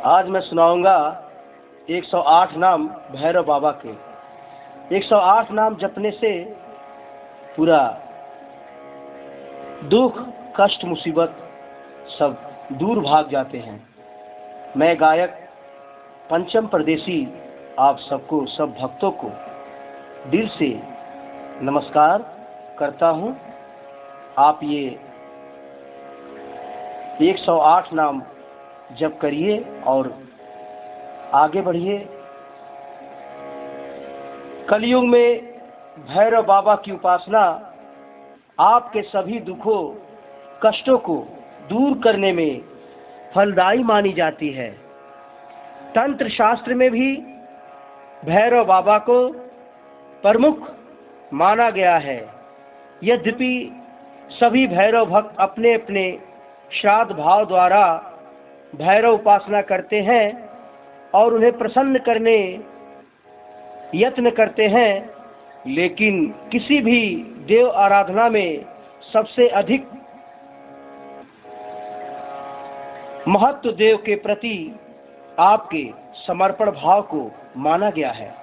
आज मैं सुनाऊंगा 108 नाम भैरव बाबा के। 108 नाम जपने से पूरा दुख कष्ट मुसीबत सब दूर भाग जाते हैं। मैं गायक पंचम परदेसी आप सबको, सब भक्तों को दिल से नमस्कार करता हूँ। आप ये 108 नाम जप करिए और आगे बढ़िए। कलयुग में भैरव बाबा की उपासना आपके सभी दुखों कष्टों को दूर करने में फलदायी मानी जाती है। तंत्र शास्त्र में भी भैरव बाबा को प्रमुख माना गया है। यद्यपि सभी भैरव भक्त अपने अपने श्राद्ध भाव द्वारा भैरव उपासना करते हैं और उन्हें प्रसन्न करने यत्न करते हैं, लेकिन किसी भी देव आराधना में सबसे अधिक महत्व देव के प्रति आपके समर्पण भाव को माना गया है।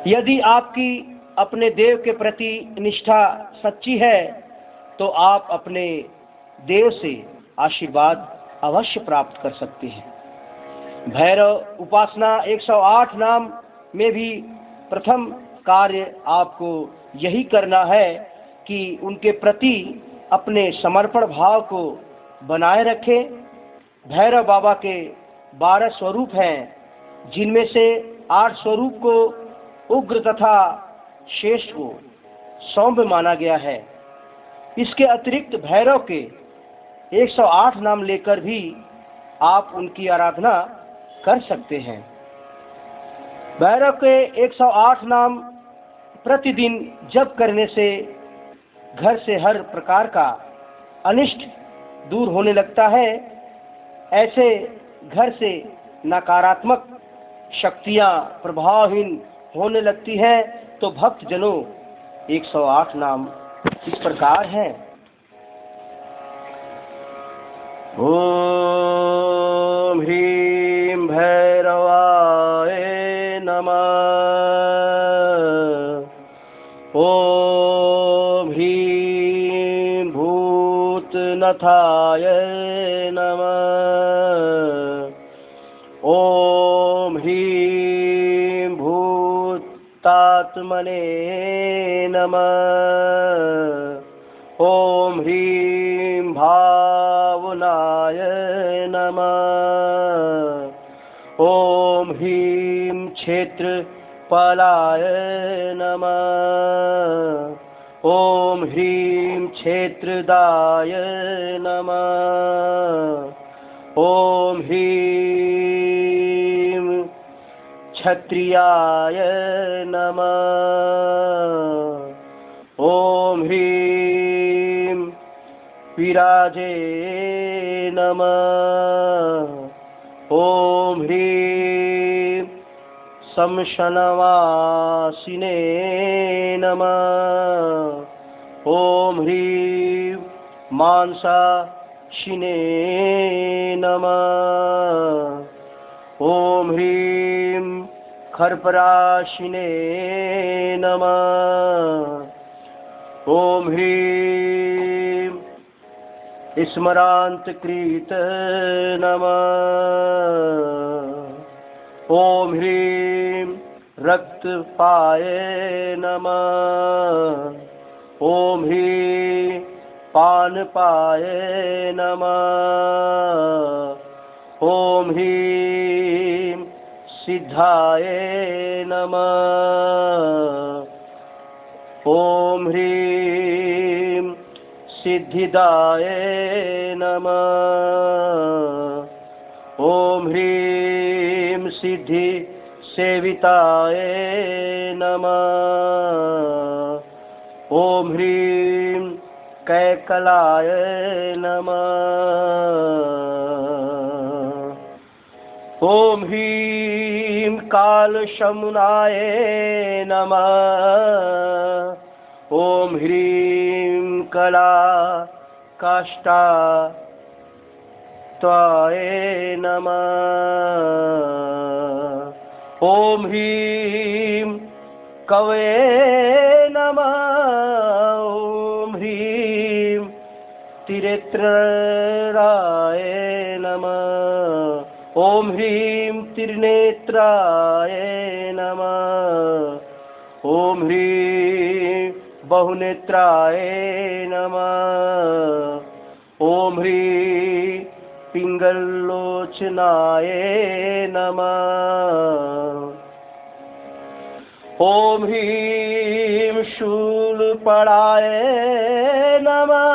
यदि आपकी अपने देव के प्रति निष्ठा सच्ची है तो आप अपने देव से आशीर्वाद अवश्य प्राप्त कर सकते हैं। भैरव उपासना 108 नाम में भी प्रथम कार्य आपको यही करना है कि उनके प्रति अपने समर्पण भाव को बनाए रखें। भैरव बाबा के 12 स्वरूप हैं, जिनमें से 8 स्वरूप को उग्र तथा शेष को सौम्य माना गया है। इसके अतिरिक्त भैरव के 108 नाम लेकर भी आप उनकी आराधना कर सकते हैं। भैरव के 108 नाम प्रतिदिन जप करने से घर से हर प्रकार का अनिष्ट दूर होने लगता है। ऐसे घर से नकारात्मक शक्तियां प्रभावहीन होने लगती हैं। तो भक्त जनों 108 नाम इस प्रकार हैं। ओम ह्रीं भैरवाय नमः। ओम ह्रीं भूतनाथाय नमः। ओम ह्रीं भूतात्मने नमः। ओम ह्रीं भावनाय नमः। ओम ह्रीं क्षेत्रपालाय नमः। ओम ह्रीं क्षेत्रदाय नमः। ओम ह्रीं क्षत्रियाय नमः। ओम ह्रीं विराजे नमः। ओम ह्रीं शमशनवासिने नमः। ओम ह्रीं मांसाशिने नमः। ओम ह्रीं खर्पराशिने नमः। ओम ह्रीं स्मरांतकृत नमः। ओम ह्रीं रक्तपाय नमः। ओम ह्रीं पानपाय नमः। ओम ह्रीं सिद्धाय नमः। ओम ह्रीं सिद्धिदाय नमः। ओम ह्रीं सिद्धि सेविताय नमः। ओम ह्रीं कैकलाय नमः। ओम ह्रीं कालशमुनाय नमः। ओम ह्रीं कला काष्ठा त्वाय नमः। ॐ ह्रीं कवये नमः। ॐ ह्रीं तिरेत्राय नमः। ॐ ह्रीं त्रिनेत्राय नमः। ॐ ह्रीं बहुनेत्राय नमः। ॐ ह्रीं पिङ्गलोचनाय नमः। ॐ ह्रीं शूलपडाय नमः।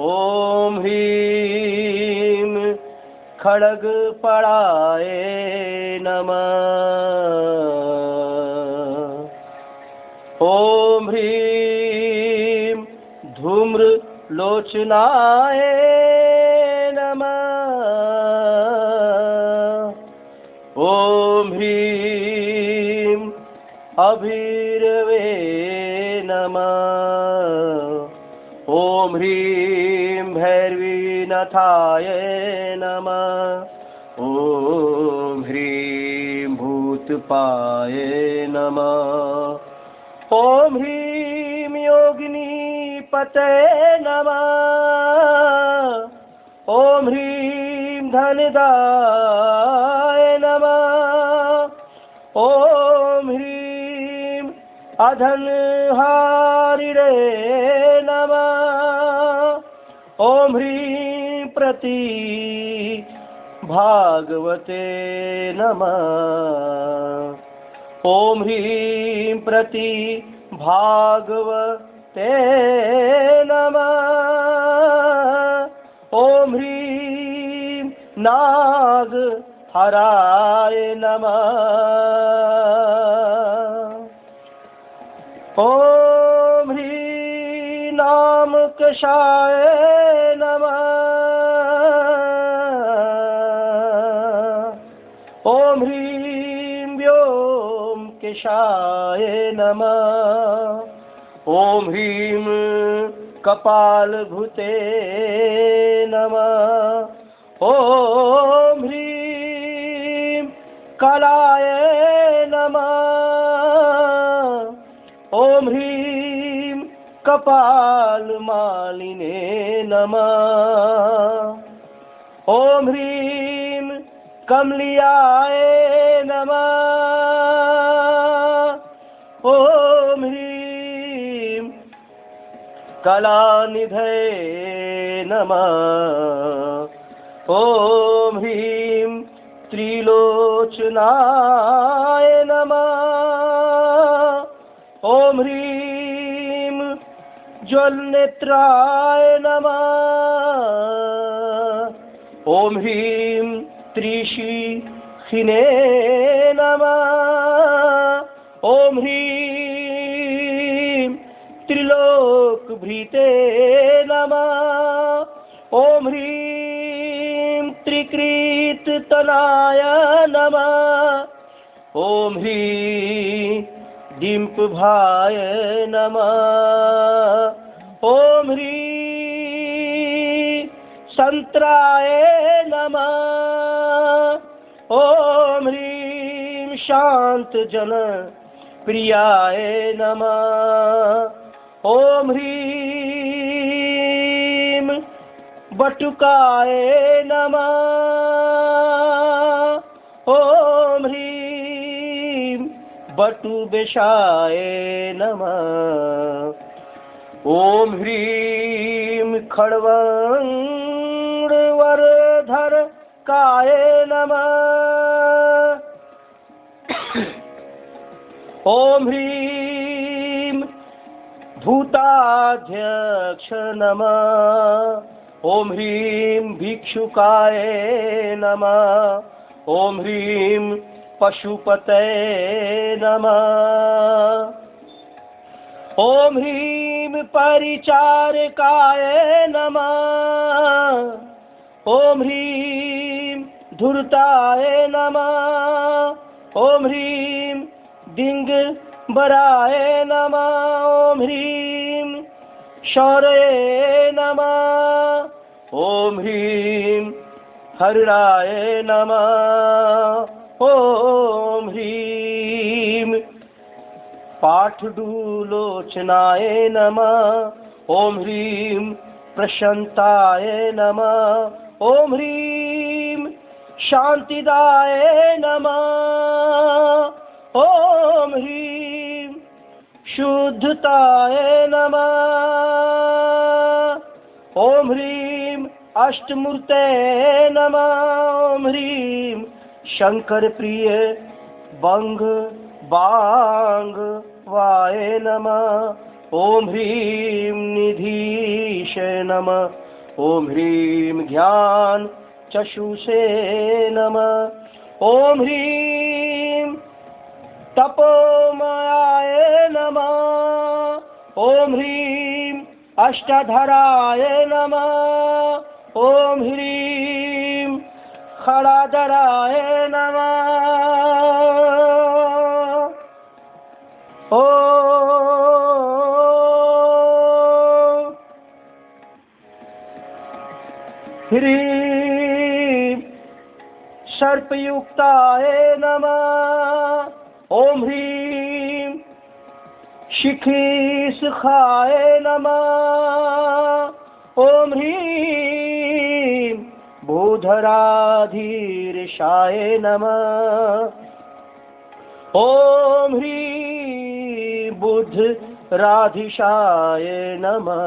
ॐ ह्रीं खड्गपडाय नमः। ॐ ह्रीं धूम्रलोचनाय नमः। ॐ ह्रीं अभिरवे नमः। ॐ ह्रीं भैरवीनाथाय नमः। ॐ ह्रीं भूतपाय नमः। ॐ ह्रीं योगिनीपतये नमः। ॐ ह्रीं धनदाय नमः। ॐ ह्रीं अधनहारिणे नमः। ॐ ह्रीं प्रति भागवते नमः। ॐ ह्रीं प्रति भागवते नमः। ॐ ह्रीं नागहराय नमः। ॐ ह्रीं नामकषाय नमः। ॐ ह्रीं व्योमकेशाय नमः। ॐ ह्रीं कपालभूते नमः। ॐ ह्रीं कालाय नमः। ॐ ह्रीं कपालमालिने नमः। ॐ ह्रीं कमलियाय नमः। ॐ ह्रीं कलानिधये नमः। ॐ ह्रीं त्रिलोचनाय नमः। ॐ ह्रीं ज्वलनेत्राय नमः। ॐ ह्रीं त्रिशिखिने नमः। ॐ ह्रीं त्रिलोकभृते नमः। ॐ ह्रीं त्रिकृततनाय नमः। ॐ ह्रीं डिम्पभाय नमः। ॐ ह्रीं संत्राय नमः। ॐ ह्रीं शान्तजन प्रियाय नमः। ॐ ह्रीं बटुकाय नमः। ॐ ह्रीं बटुबेशाय नमः। ॐ ह्रीं खड्गवरधरकाय नमः। ॐ ह्रीं भूताध्यक्ष नमः। ॐ ह्रीं भिक्षुकाय नमः। ॐ ह्रीं पशुपतये नमः। ॐ ह्रीं परिचारकाय नमः। ॐ ह्रीं धूर्ताय नमः। ॐ ह्रीं दिगंबराय नमः। ॐ ह्रीं शौर्ये नमः। ओम ह्रीं हरिणाय नमः। ओम ह्रीं पाठडुलोचनाय नमः। ओम ह्रीं प्रशांताय नमः। ओम ह्रीं शांतिदाय नमः। ओम ह्रीं शुद्धताय नमः। ओम ह्रीं अष्टमूर्तये नमः। ओम ह्रीं शंकर प्रिय बंग बांग वाय नमः। ओम ह्रीं निधीश नमः। ओम ह्रीं ज्ञान चक्षुषे नमः। ओम ह्रीं तपोमयाय नमः। ओम ह्रीं अष्टाधराय नमः। ओम ह्रीं खड़ाधराय नमः। ओम ह्रीं सर्पयुक्ताय नमः। ओम ह्रीं शिखिसुखाय नमः। ओम ह्रीं भूधराधीर्षाय नमः। ओम ह्रीं बुद्धराधीशाय नमः।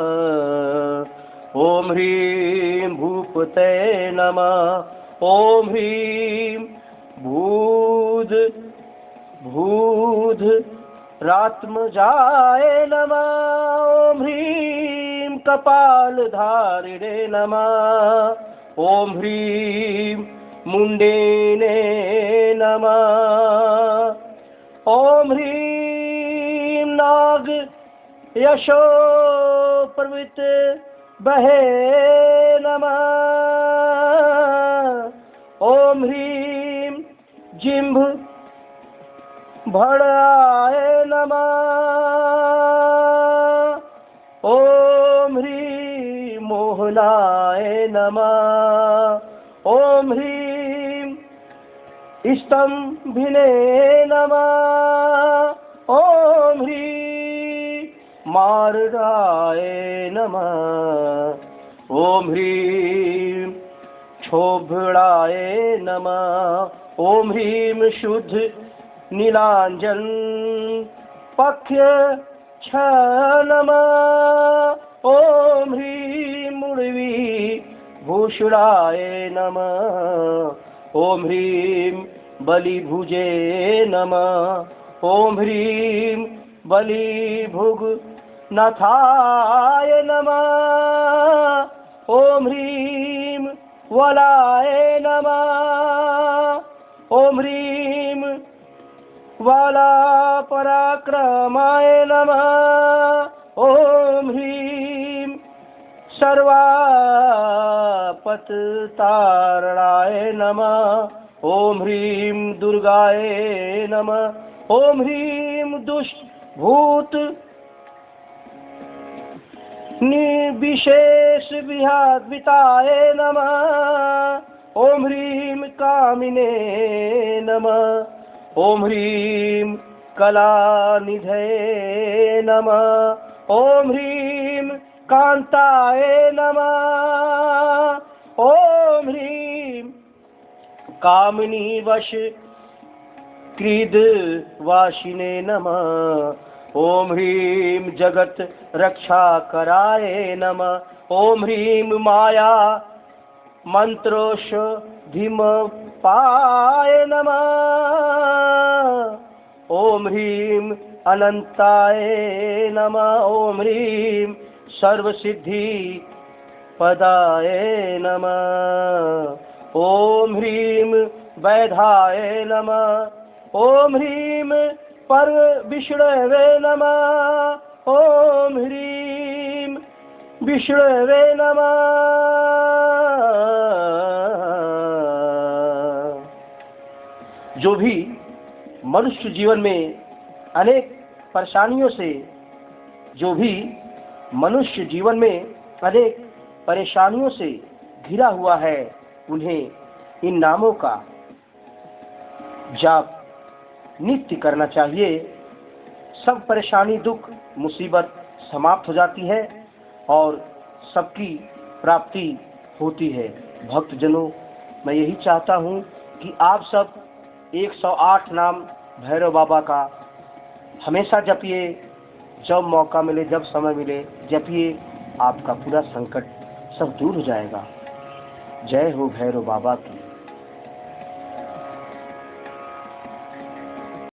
ओम ह्रीं भूपते नमः। ओम ह्रीं भूध रात्मजाय नमः। ओम ह्रीं कपालधारिणे नमः। ओम ह्रीं मुंडेने नमः। ओम ह्रीं नाग यशो प्रवृत्त बहे नमः। ओम ह्रीं जिह्व भड़ाय नमः। ओम ह्रीं मोहनाय नमः। ओम ह्रीं स्तंभिने नमः। ओम ह्रीं मारणाय नमः। ओम ह्रीं क्षोभणाय नमः। ओम ह्रीं शुद्ध नीलांजन पक्ष छ नमः। ओम ह्रीं मुड़वी भूषणाय नमः। ओम ह्रीं बलिभुजे नमः। ओम ह्रीं बलिभुग नाथाय नमः। ओम ह्रीं वलाय नमः। ओम ह्रीं वाला पराक्रमाय नमः। ओम ह्रीं सर्वापत्तारणाय नमः। ओम ह्रीं दुर्गाय नमः। ओम ह्रीं दुष्ट भूत निर्विशेष विहाद्विताय नमः। ओम ह्रीं कामिने नमः। ओम ह्रीं कलानिधये नमः। ओम ह्रीं कांताय नमः। ओम ह्रीं कामिनी वश क्रीद वासिने नमः। ओम ह्रीं जगत रक्षा कराय नमः। ओम ह्रीं माया मंत्रोषधिम पाय नमः। ओम ह्रीं अनंताय नमः। ओम ह्रीं सर्वसिद्धि पदाय नमः। ओम ह्रीं वैधाय नमः। ओम ह्रीं पर्व विष्णवे नमः। ओम ह्रीं विष्णवे नमः। जो भी मनुष्य जीवन में अनेक परेशानियों से घिरा हुआ है, उन्हें इन नामों का जाप नित्य करना चाहिए। सब परेशानी, दुख, मुसीबत समाप्त हो जाती है और सबकी प्राप्ति होती है। भक्तजनों, मैं यही चाहता हूँ कि आप सब 108 नाम भैरव बाबा का हमेशा जपिए। जब मौका मिले, जब समय मिले, जपिए। आपका पूरा संकट सब दूर हो जाएगा। जय हो भैरव बाबा की।